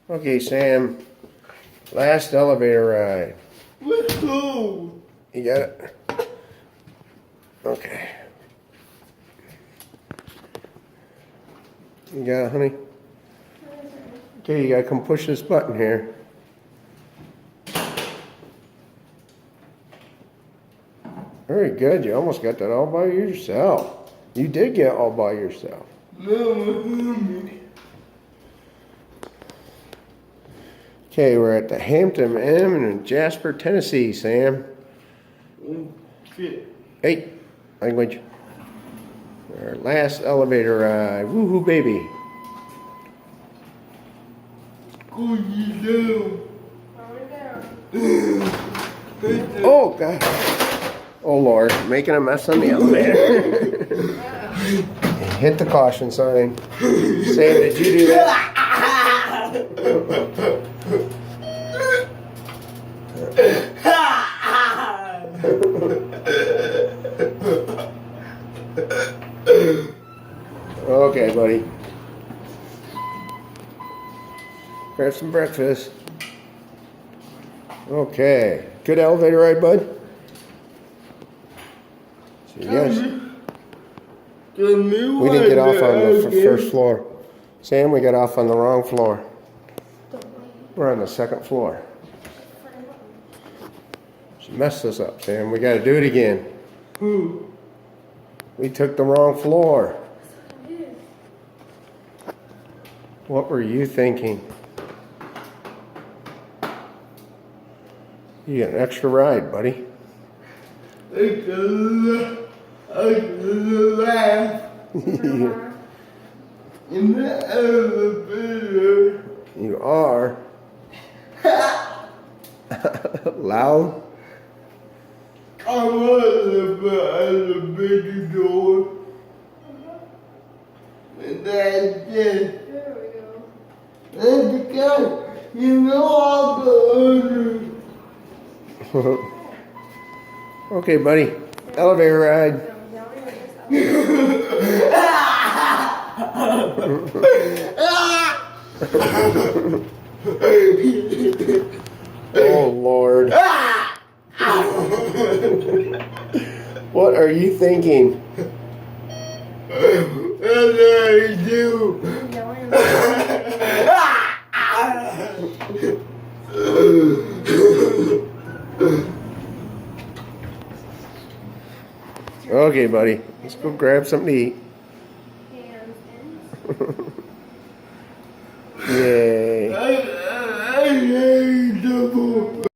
Okay, Sam. Last elevator ride. Woohoo! You got it? Okay. You got it, honey? Okay, you gotta come push this button here. Very good. You almost got that all by yourself. You did get all by yourself. Okay, we're at the Hampton Inn in Jasper, Tennessee, Sam. Hey, language. Our last elevator ride. Woohoo, baby. Oh, God. Oh, Lord. Making a mess on the elevator. Hit the caution sign. Sam, did you do that? Okay, buddy. Grab some breakfast. Okay. Good elevator ride, bud? So yes. We didn't get off on the first floor. Sam, we got off on the wrong floor. We're on the second floor. She messed us up, Sam. We got to do it again. We took the wrong floor. What were you thinking? You get an extra ride, buddy. I could laugh in the elevator. You are. Loud. I was at the big door. And that's it. There we go. Let's go. You know all the Okay, buddy. Elevator ride. Oh, Lord. What are you thinking? What did I do? Okay, buddy. Let's go grab something to eat. Yay.